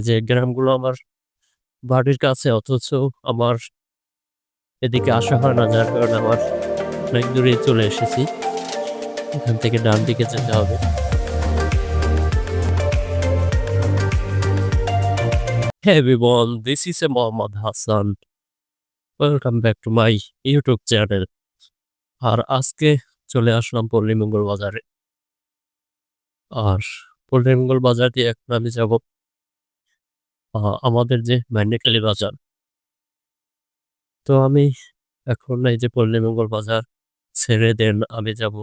যে গ্রামগুলো আমার বাড়ির কাছে অথচ আমার এদিকে আসা হয় না, যার কারণে আমার অনেক দূরে চলে এসেছি। এখান থেকে ডান দিকে যেতে হবে। Hey everyone, this is Mohammad Hassan. Welcome back to my YouTube channel. আর আজকে চলে আসলাম পল্লীমঙ্গল বাজারে। আর পল্লীমঙ্গল বাজার দিয়ে এখন আমি যাব আমাদের যে মান্যিখালী বাজার। তো আমি এখন এই যে পল্লীমঙ্গল বাজার ছেড়ে দেন আমি যাব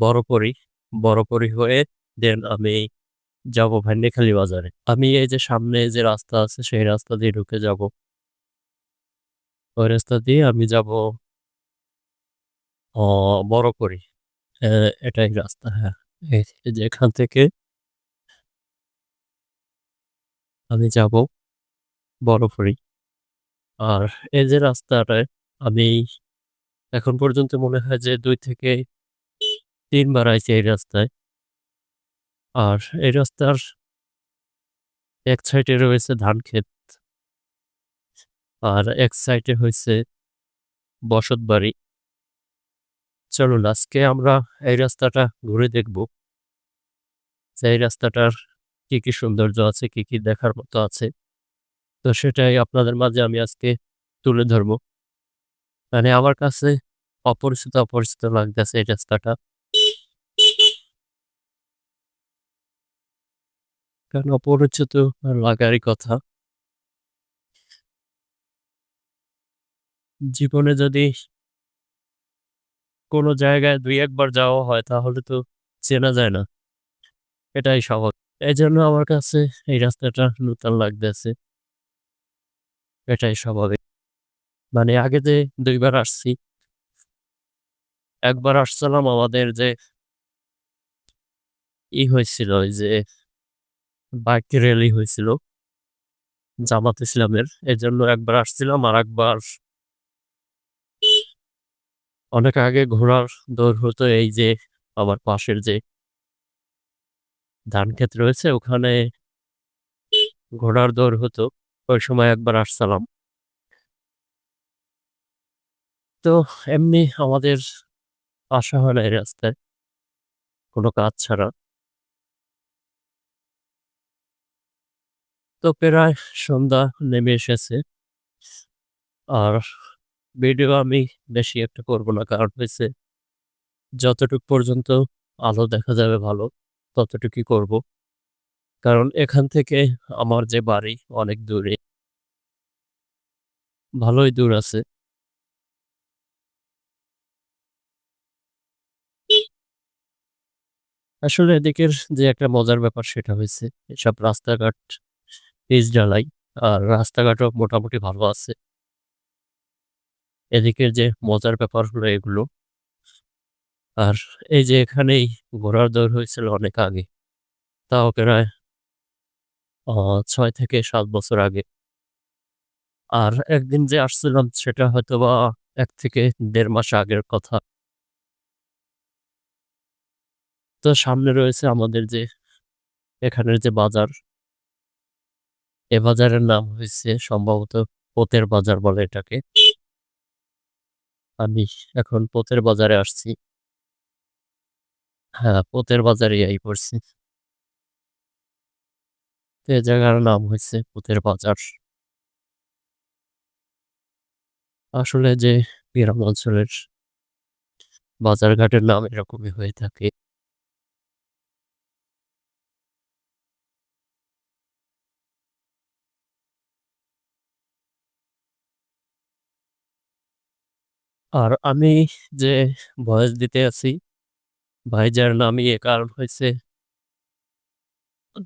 বড়পড়ি। বড়পড়ি হয়ে দেন আমি যাব ভান্যিখালী বাজারে। আমি এই যে সামনে যে রাস্তা আছে সেই রাস্তা দিয়ে ঢুকে যাব। ওই রাস্তা দিয়ে আমি যাব বড়পড়ি। এটাই রাস্তা, হ্যাঁ। এই যে এখান থেকে আমি যাব বড়পড়ি। আর এই যে রাস্তাটায় আমি এখন পর্যন্ত মনে হয় যে ২ থেকে ৩ বার আইছি এই রাস্তায়। আর এই রাস্তার এক সাইডে রয়েছে ধানক্ষেত, আর এক সাইডে হইছে বসতবাড়ি। চলুন আজকে আমরা এই রাস্তাটা ঘুরে দেখব যে এই রাস্তাটার কি সৌন্দর্য আছে, কি দেখার মতো আছে। তো সেটাই আপনাদের মাঝে আমি আজকে তুলে ধরব। মানে আমার কাছে অপরিচিত লাগতেছে এই রাস্তাটা। কারণ অপরিচিত লাগারই কথা। জীবনে যদি কোনো জায়গায় ২-১ বার যাওয়া হয় তাহলে তো চেনা যায় না। এটাই স্বাভাবিক। এজন্য আমার কাছে এই রাস্তাটা নূতন লাগতেছে। এটাই স্বাভাবিক। মানে আগে যে ২ বার আসছি, একবার আসছিলাম আমাদের যে হয়েছিল, ওই যে বাইক র্যালি হয়েছিল জামাত ইসলামের। এজন্য একবার আসছিলাম। আরেকবার অনেক আগে ঘোড়ার দৌড় হতো এই যে আমার পাশের যে ধানক্ষেত রয়েছে ওখানে ঘোড়ার দৌড় হতো। ওই সময় একবার আসছিলাম। তো এমনি আমাদের আসা হয় না এই রাস্তায় কোনো কাজ ছাড়া। তো প্রায় সন্ধ্যা নেমে এসেছে। আর ভিডিও আমি বেশি একটা করব না। কারণ হইছে যতটুক পর্যন্ত আলো দেখা যাবে ভালো ততটুকুই করব। কারণ এখান থেকে আমার যে বাড়ি অনেক দূরে, ভালোই দূর আছে। আসলে এদিকের যে একটা মজার ব্যাপার সেটা হইছে এসব রাস্তাঘাট পিচ ঢালাই। আর রাস্তাঘাটও মোটামুটি ভালো আছে। এদিকের যে মজার ব্যাপার হলো এগুলো। আর এই যে এখানেই ঘোড়ার দৌড় হয়েছিল অনেক আগে। তাও প্রায় ৬ থেকে ৭ বছর আগে। আর একদিন যে আসছিলাম সেটা হয়তোবা ১ থেকে ১.৫ মাস আগের কথা। তো সামনে রয়েছে আমাদের যে এখানের যে বাজার, এ বাজারের নাম হইছে সম্ভবত পোতের বাজার বলে এটাকে। আমি এখন পোতের বাজারে আসছি। হ্যাঁ, পোতের বাজারেই আই পড়ছি। তো এ জায়গার নাম হইছে পোতের বাজার। আসলে যে গ্রাম অঞ্চলের বাজারঘাটের নাম এরকমই হয়ে থাকে। আর আমি যে ভয়েস দিতে আছি ভাইজার নামিয়ে, কারণ হইছে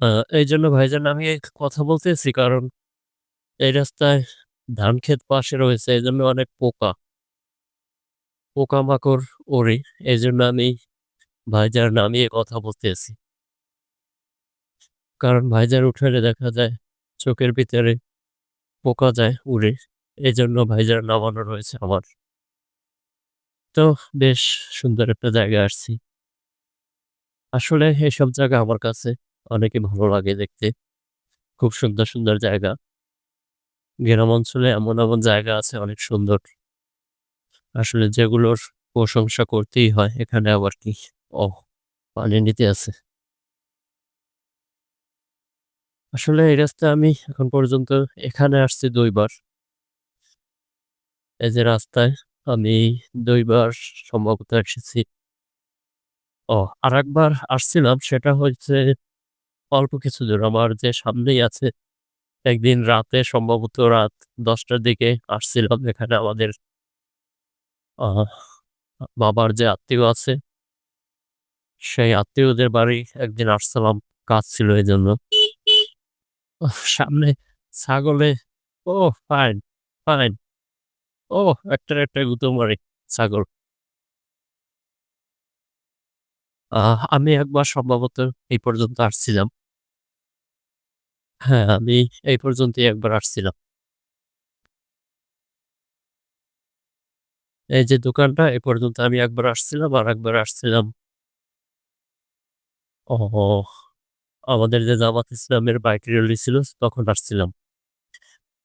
আ এইজন্য ভাইজান নামিয়ে কথা বলতেছি কারণ এই রাস্তায় ধানক্ষেত পাশে রয়েছে, এজন্য অনেক পোকামাকড় ওড়ে। এজন্য আমি ভাইজার নামিয়ে কথা বলতেছি। কারণ ভাইজার উঠালে দেখা যায় চোখের ভিতরে পোকা যায় উড়ে। এজন্য ভাইজার নামানো রয়েছে আমার। তো বেশ সুন্দর একটা জায়গায় আসছি। আসলে এসব জায়গা আমার কাছে অনেকই ভালো লাগে দেখতে। খুব সুন্দর, সুন্দর জায়গা। গ্রাম অঞ্চলে এমন জায়গা আছে অনেক সুন্দর। আসলে যেগুলোর প্রশংসা করতেই হয়। এখানে আবার কি ওহ! পানির নিচে আছে। আসলে এই রাস্তায় আমি এখন পর্যন্ত এখানে আসছি ২ বার। এই যে রাস্তায় আমি ২ বার সম্ভবত এসেছি। আরেকবার আসছিলাম সেটা হচ্ছে অল্প কিছু দূর। আমার যে সামনেই আছে, একদিন রাতে সম্ভবত রাত ১০ টার দিকে আসছিলাম। এখানে আমাদের আহ বাবার যে আত্মীয় আছে, সেই আত্মীয়দের বাড়ি একদিন আসছিলাম। কাজ ছিল এজন্য। সামনে ছাগলে ওহ! Fine, fine. একটার একটা গুঁতো মারে ছাগল। আমি একবার সম্ভবত এই পর্যন্ত আসছিলাম। হ্যাঁ, আমি এই পর্যন্তই একবার আসছিলাম। এই যে দোকানটা এ পর্যন্ত আমি একবার আসছিলাম, আরেকবার আসছিলাম ওহ! আমাদের যে জামাত ইসলামের বাইক র্যালি ছিল তখন আসছিলাম।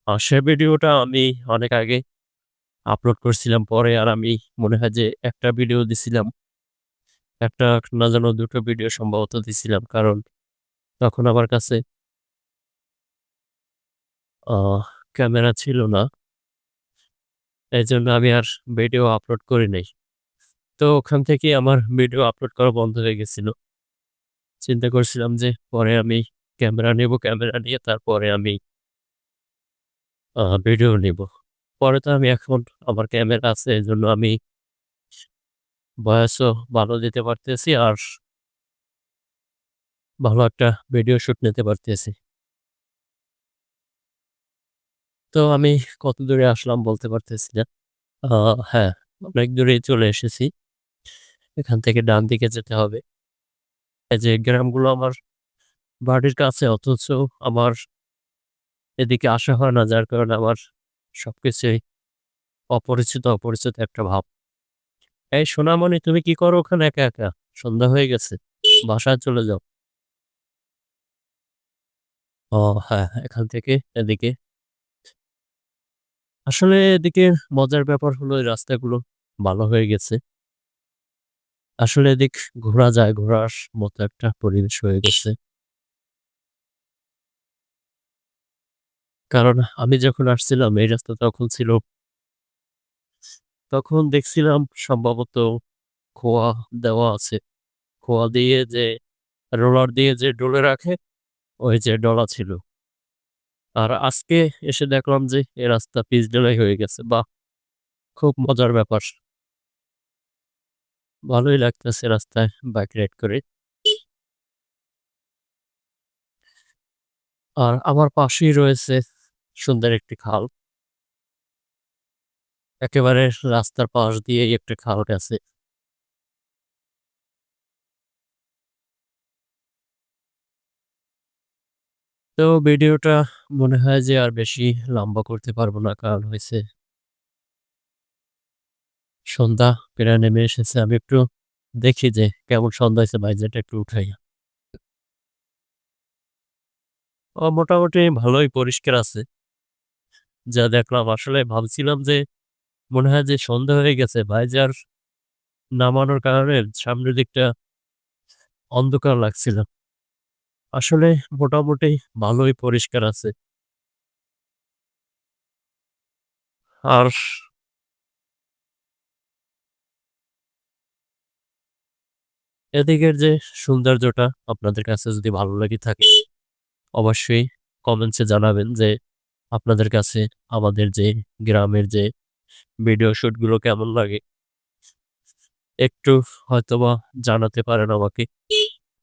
সে ভিডিওটা আমি অনেক আগে আপলোড করছিলাম। পরে আর আমি মনে হয় যে একটা ভিডিও দিছিলাম। একটা না যেন ২ টো ভিডিও সম্ভবত দিছিলাম। কারণ তখন আমার কাছে আহ ক্যামেরা ছিল না। এজন্য আমি আর ভিডিও আপলোড করি নাই। তো ওখান থেকেই আমার ভিডিও আপলোড করা বন্ধ হয়ে গেছিল। চিন্তা করছিলাম যে পরে আমি ক্যামেরা নিবো। ক্যামেরা নিয়ে তারপরে আমি ভিডিও নিবো। পরে তো আমি এখন আমার ক্যামেরা আছে এজন্য আমি ভয়েসও ভালো দিতে পারতেছি আর ভালো একটা ভিডিও শুট নিতে পারতেছি। তো আমি কত দূরে আসলাম বলতে পারতেছি না। আ হ্যাঁ, অনেক দূরেই চলে এসেছি। এখান থেকে ডান দিকে যেতে হবে। এই যে গ্রামগুলো আমার বাড়ির কাছে অথচ আমার এদিকে আসা হয় না। যার কারণে আমার সবকিছুই অপরিচিত একটা ভাব। এই সোনামণি তুমি কি করো ওখানে একা? সন্ধ্যা হয়ে গেছে। বাসায় চলে যাও। ও হ্যাঁ, এখান থেকে এদিকে। আসলে এদিকে মজার ব্যাপার হলো এই রাস্তাগুলো ভালো হয়ে গেছে। আসলে এদিক ঘোরা যায়, ঘোরার মতো একটা পরিবেশ হয়ে গেছে। কারণ আমি যখন আসছিলাম এই রাস্তা তখন ছিল তখন দেখছিলাম সম্ভবত খোয়া দেওয়া আছে। খোয়া দিয়ে যে রোলার দিয়ে যে ডলে রাখে, ওই যে ডলা ছিল। আর আজকে এসে দেখলাম যে এ রাস্তা পিচ ঢালাই হয়ে গেছে। বাহ! খুব মজার ব্যাপার। ভালোই লাগতেছে রাস্তায় বাইক রাইড করে। আর আমার পাশেই রয়েছে সুন্দর একটি খাল। একেবারে রাস্তার পাশ দিয়েই একটা খাল গেছে। তো ভিডিওটা মনে হয় যে আর বেশি লম্বা করতে পারব না। কারণ হইছে সন্ধ্যা প্রায় নেমে এসেছে। আমি একটু দেখি যে কেমন সন্ধ্যা হইছে বাইরেটা একটু উঠাই। মোটামুটি ভালোই পরিষ্কার আছে। যা দেখলাম আসলে ভাবছিলাম যে মনে হয় যে সন্ধ্যা হয়ে গেছে। ভাইজার নামানোর কারণে সামনের দিকটা অন্ধকার লাগছিল। আসলে মোটামুটি ভালোই পরিষ্কার আছে। আর এদিকের যে সৌন্দর্যটা আপনাদের কাছে যদি ভালো লেগে থাকে, অবশ্যই কমেন্টসে জানাবেন যে আপনাদের কাছে আমাদের যে গ্রামের যে ভিডিও শুট গুলো কেমন লাগে? একটু হয়তোবা জানাতে পারেন আমাকে।